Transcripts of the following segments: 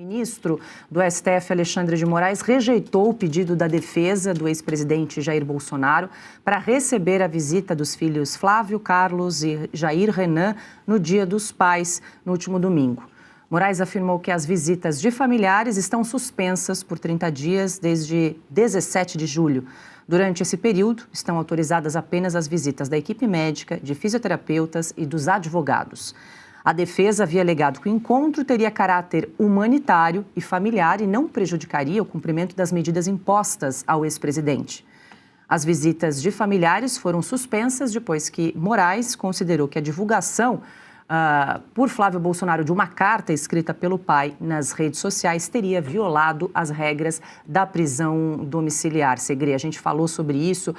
ministro do STF, Alexandre de Moraes, rejeitou o pedido da defesa do ex-presidente Jair Bolsonaro para receber a visita dos filhos Flávio, Carlos e Jair Renan no Dia dos Pais, no último domingo. Moraes afirmou que as visitas de familiares estão suspensas por 30 dias desde 17 de julho. Durante esse período, estão autorizadas apenas as visitas da equipe médica, de fisioterapeutas e dos advogados. A defesa havia alegado que o encontro teria caráter humanitário e familiar e não prejudicaria o cumprimento das medidas impostas ao ex-presidente. As visitas de familiares foram suspensas depois que Moraes considerou que a divulgação por Flávio Bolsonaro de uma carta escrita pelo pai nas redes sociais teria violado as regras da prisão domiciliar. Segre, a gente falou sobre isso,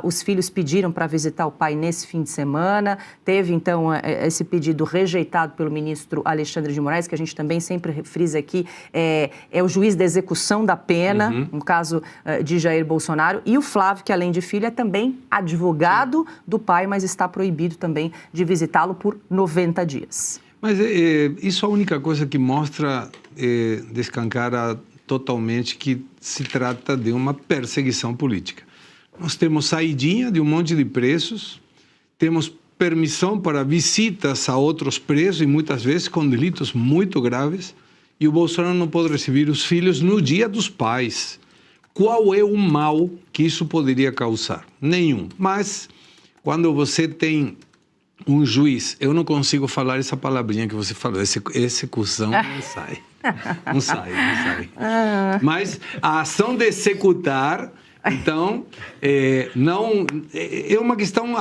os filhos pediram para visitar o pai nesse fim de semana, teve então esse pedido rejeitado pelo ministro Alexandre de Moraes, que a gente também sempre frisa aqui, é o juiz da execução da pena, no caso de Jair Bolsonaro, e o Flávio, que além de filho é também advogado do pai, mas está proibido também de visitá-lo por 90 dias. Mas isso é a única coisa que mostra, descancara totalmente que se trata de uma perseguição política. Nós temos saidinha de um monte de presos, temos permissão para visitas a outros presos e muitas vezes com delitos muito graves, e o Bolsonaro não pode receber os filhos no Dia dos Pais. Qual é o mal que isso poderia causar? Nenhum. Mas quando você tem um juiz, eu não consigo falar essa palavrinha que você falou, esse cuzão não sai. Não sai. Mas a ação de executar, então, não, é uma questão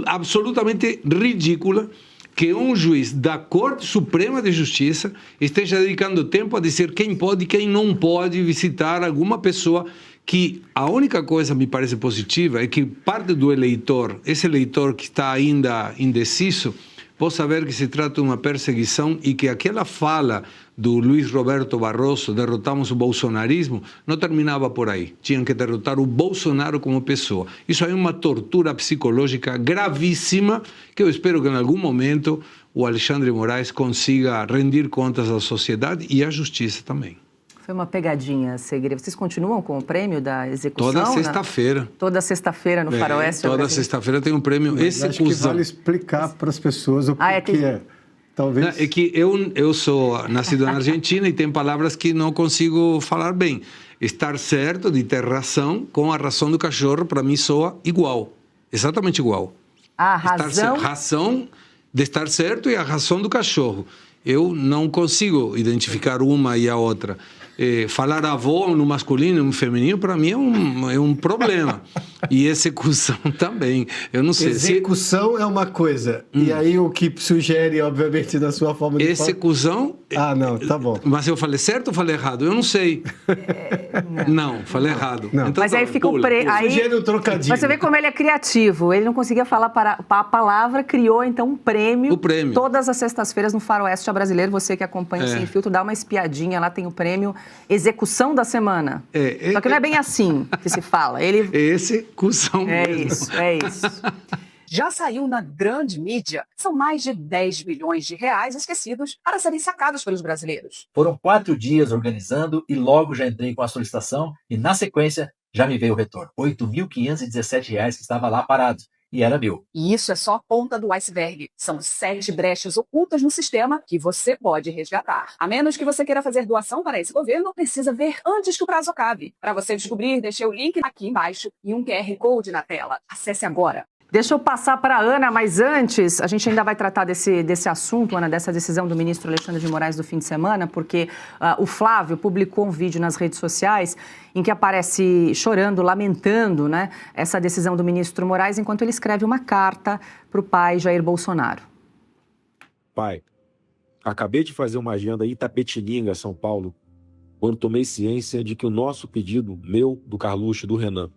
absolutamente ridícula que um juiz da Corte Suprema de Justiça esteja dedicando tempo a dizer quem pode e quem não pode visitar alguma pessoa, que a única coisa que me parece positiva é que parte do eleitor, esse eleitor que está ainda indeciso, possa ver que se trata de uma perseguição e que aquela fala do Luiz Roberto Barroso, derrotamos o bolsonarismo, não terminava por aí. Tinham que derrotar o Bolsonaro como pessoa. Isso é uma tortura psicológica gravíssima que eu espero que em algum momento o Alexandre de Moraes consiga rendir contas à sociedade e à justiça também. Foi uma pegadinha, Segre. Vocês continuam com o prêmio da execução? Toda sexta-feira. Toda sexta-feira no Faroeste? Toda sexta-feira tem um prêmio execução. Acho que vale explicar para as pessoas o que é. Talvez... É que eu sou nascido na Argentina e tem palavras que não consigo falar bem. Estar certo de ter razão com a razão do cachorro, para mim, soa igual. Exatamente igual. A razão... Razão de estar certo e a razão do cachorro. Eu não consigo identificar uma e a outra. Falar avó no masculino e no feminino, para mim, é um problema. E execução também. Eu não sei. Execução é uma coisa. E aí o que sugere, obviamente, na sua forma de execução... Ah, não, tá bom. Mas eu falei certo ou falei errado? Eu não sei. Não, falei errado. Não. Então, mas aí fica o prêmio. Sugere um trocadilho. Você vê como ele é criativo. Ele não conseguia falar para a palavra, criou então um prêmio. O prêmio. Todas as sextas-feiras no Faroeste Brasileiro. Você que acompanha o Sem Filtro, dá uma espiadinha. Lá tem o prêmio Execução da Semana. Só que não é bem assim que se fala. Execução mesmo. É isso. Já saiu na grande mídia. São mais de 10 milhões de reais esquecidos para serem sacados pelos brasileiros. Foram 4 dias organizando e logo já entrei com a solicitação e, na sequência, já me veio o retorno. R$ 8.517 que estava lá parado. E era meu. E isso é só a ponta do iceberg. São 7 brechas ocultas no sistema que você pode resgatar. A menos que você queira fazer doação para esse governo, precisa ver antes que o prazo acabe. Para você descobrir, deixei o link aqui embaixo e um QR Code na tela. Acesse agora. Deixa eu passar para a Ana, mas antes, a gente ainda vai tratar desse assunto, Ana, dessa decisão do ministro Alexandre de Moraes do fim de semana, porque o Flávio publicou um vídeo nas redes sociais em que aparece chorando, lamentando, né, essa decisão do ministro Moraes, enquanto ele escreve uma carta para o pai Jair Bolsonaro. Pai, acabei de fazer uma agenda em Itapetininga, São Paulo, quando tomei ciência de que o nosso pedido, meu, do Carluxo e do Renan,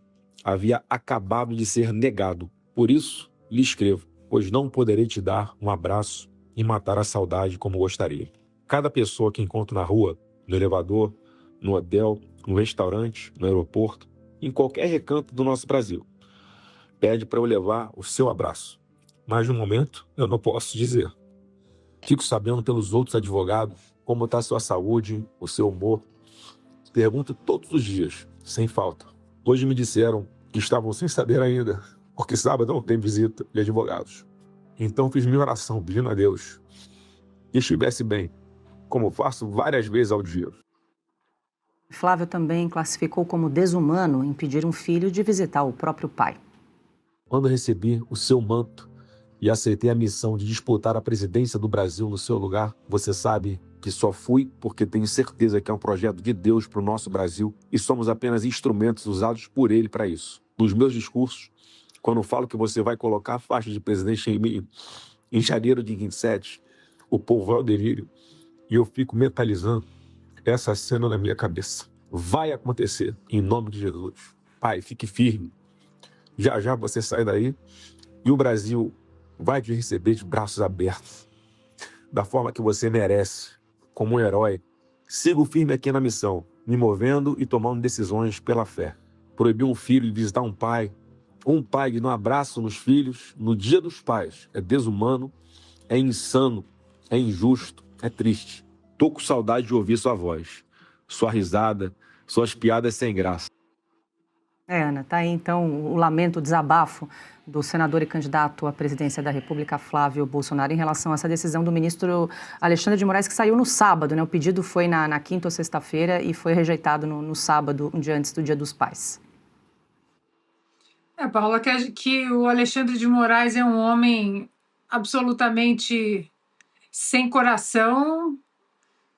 havia acabado de ser negado. Por isso, lhe escrevo, pois não poderei te dar um abraço e matar a saudade como gostaria. Cada pessoa que encontro na rua, no elevador, no hotel, no restaurante, no aeroporto, em qualquer recanto do nosso Brasil, pede para eu levar o seu abraço. Mas no momento, eu não posso dizer. Fico sabendo pelos outros advogados como está a sua saúde, o seu humor. Pergunto todos os dias, sem falta. Hoje me disseram que estavam sem saber ainda, porque sábado não tem visita de advogados. Então fiz minha oração pedindo a Deus que estivesse bem, como faço várias vezes ao dia. Flávio também classificou como desumano impedir um filho de visitar o próprio pai. Quando recebi o seu manto e aceitei a missão de disputar a presidência do Brasil no seu lugar, você sabe que só fui porque tenho certeza que é um projeto de Deus para o nosso Brasil e somos apenas instrumentos usados por Ele para isso. Nos meus discursos, quando falo que você vai colocar a faixa de presidente em mim, em janeiro de 27, o povo vai ao delírio e eu fico mentalizando essa cena na minha cabeça. Vai acontecer, em nome de Jesus. Pai, fique firme. Já já você sai daí e o Brasil vai te receber de braços abertos, da forma que você merece, como um herói. Sigo firme aqui na missão, me movendo e tomando decisões pela fé. Proibir um filho de visitar um pai de dar um abraço nos filhos no Dia dos Pais, é desumano, é insano, é injusto, é triste. Tô com saudade de ouvir sua voz, sua risada, suas piadas sem graça. Ana, tá aí então o lamento, o desabafo do senador e candidato à presidência da República, Flávio Bolsonaro, em relação a essa decisão do ministro Alexandre de Moraes, que saiu no sábado, né? O pedido foi na quinta ou sexta-feira e foi rejeitado no sábado, um dia antes do Dia dos Pais. Paula, que o Alexandre de Moraes é um homem absolutamente sem coração.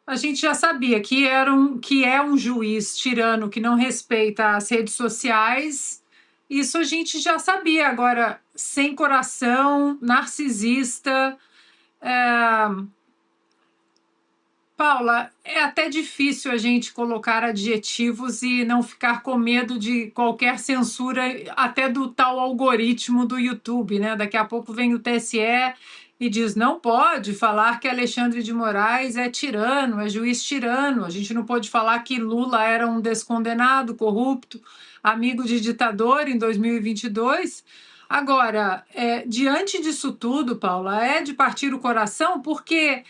A gente já sabia que é um juiz tirano que não respeita as redes sociais. Isso a gente já sabia. Agora, sem coração, narcisista. Paula, é até difícil a gente colocar adjetivos e não ficar com medo de qualquer censura, até do tal algoritmo do YouTube, né? Daqui a pouco vem o TSE e diz, não pode falar que Alexandre de Moraes é tirano, é juiz tirano. A gente não pode falar que Lula era um descondenado, corrupto, amigo de ditador em 2022. Agora, diante disso tudo, Paula, é de partir o coração, porque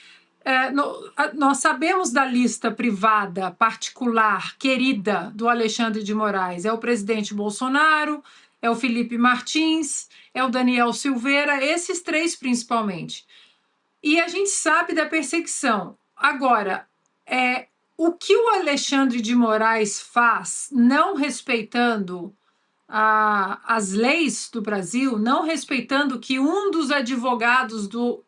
nós sabemos da lista privada, particular, querida do Alexandre de Moraes. É o presidente Bolsonaro, é o Felipe Martins, é o Daniel Silveira, esses três principalmente. E a gente sabe da perseguição. Agora, o que o Alexandre de Moraes faz, não respeitando as leis do Brasil, não respeitando que um dos advogados do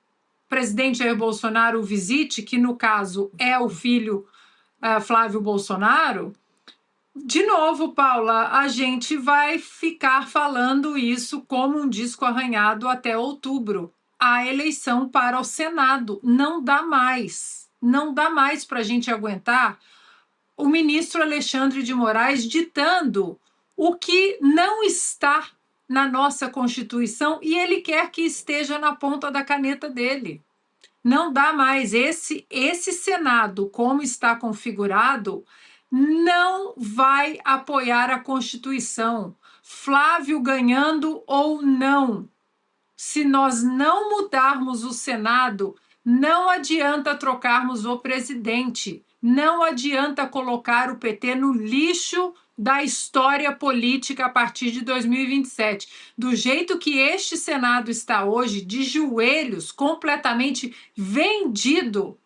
presidente Jair Bolsonaro o visite, que no caso é o filho Flávio Bolsonaro, de novo, Paula, a gente vai ficar falando isso como um disco arranhado até outubro. A eleição para o Senado não dá mais. Não dá mais para a gente aguentar o ministro Alexandre de Moraes ditando o que não está na nossa Constituição e ele quer que esteja na ponta da caneta dele. Não dá mais. Esse Senado, como está configurado, não vai apoiar a Constituição. Flávio ganhando ou não. Se nós não mudarmos o Senado, não adianta trocarmos o presidente. Não adianta colocar o PT no lixo da história política a partir de 2027. Do jeito que este Senado está hoje, de joelhos, completamente vendido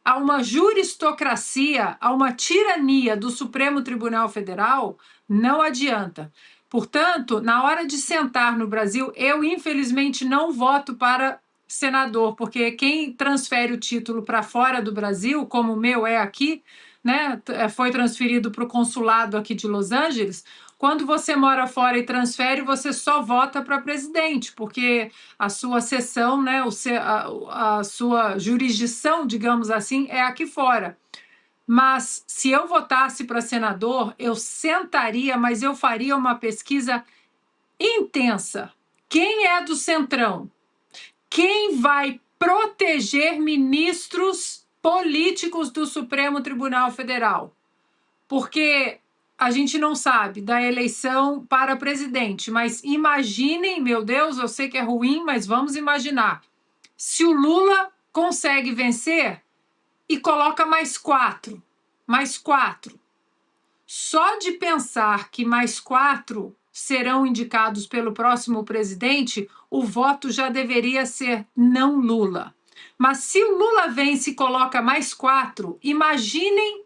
a uma juristocracia, a uma tirania do Supremo Tribunal Federal, não adianta. Portanto, na hora de sentar no Brasil, eu infelizmente não voto para senador, porque quem transfere o título para fora do Brasil, como o meu é aqui, né, foi transferido para o consulado aqui de Los Angeles. Quando você mora fora e transfere, você só vota para presidente, porque a sua sessão, né, a sua jurisdição, digamos assim, é aqui fora. Mas se eu votasse para senador, eu sentaria, mas eu faria uma pesquisa intensa. Quem é do Centrão? Quem vai proteger ministros políticos do Supremo Tribunal Federal? Porque a gente não sabe da eleição para presidente, mas imaginem, meu Deus, eu sei que é ruim, mas vamos imaginar. Se o Lula consegue vencer, e coloca mais 4. Mais 4. Só de pensar que mais 4 serão indicados pelo próximo presidente, o voto já deveria ser não Lula. Mas se o Lula vence e coloca mais 4, imaginem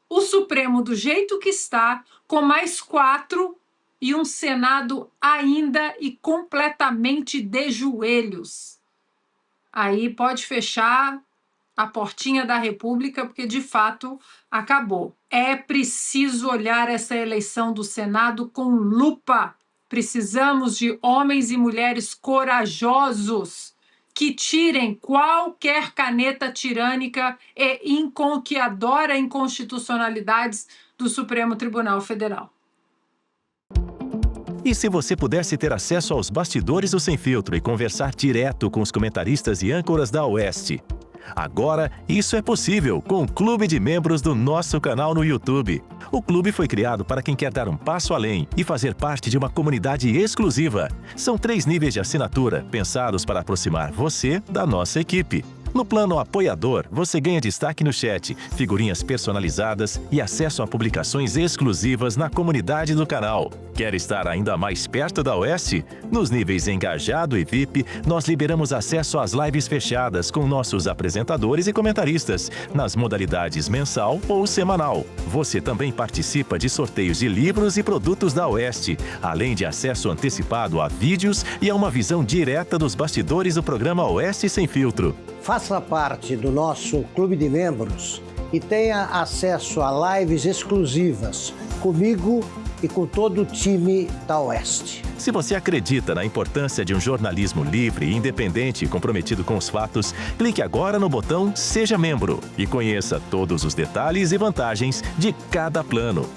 o Supremo do jeito que está, com mais 4 e um Senado ainda e completamente de joelhos. Aí pode fechar a portinha da República, porque de fato acabou. É preciso olhar essa eleição do Senado com lupa. Precisamos de homens e mulheres corajosos que tirem qualquer caneta tirânica e que adora inconstitucionalidades do Supremo Tribunal Federal. E se você pudesse ter acesso aos bastidores do Sem Filtro e conversar direto com os comentaristas e âncoras da Oeste? Agora, isso é possível com o Clube de Membros do nosso canal no YouTube. O clube foi criado para quem quer dar um passo além e fazer parte de uma comunidade exclusiva. São 3 níveis de assinatura, pensados para aproximar você da nossa equipe. No plano apoiador, você ganha destaque no chat, figurinhas personalizadas e acesso a publicações exclusivas na comunidade do canal. Quer estar ainda mais perto da Oeste? Nos níveis Engajado e VIP, nós liberamos acesso às lives fechadas com nossos apresentadores e comentaristas, nas modalidades mensal ou semanal. Você também participa de sorteios de livros e produtos da Oeste, além de acesso antecipado a vídeos e a uma visão direta dos bastidores do programa Oeste Sem Filtro. Faça parte do nosso clube de membros e tenha acesso a lives exclusivas comigo e com todo o time da Oeste. Se você acredita na importância de um jornalismo livre, independente e comprometido com os fatos, clique agora no botão Seja Membro e conheça todos os detalhes e vantagens de cada plano.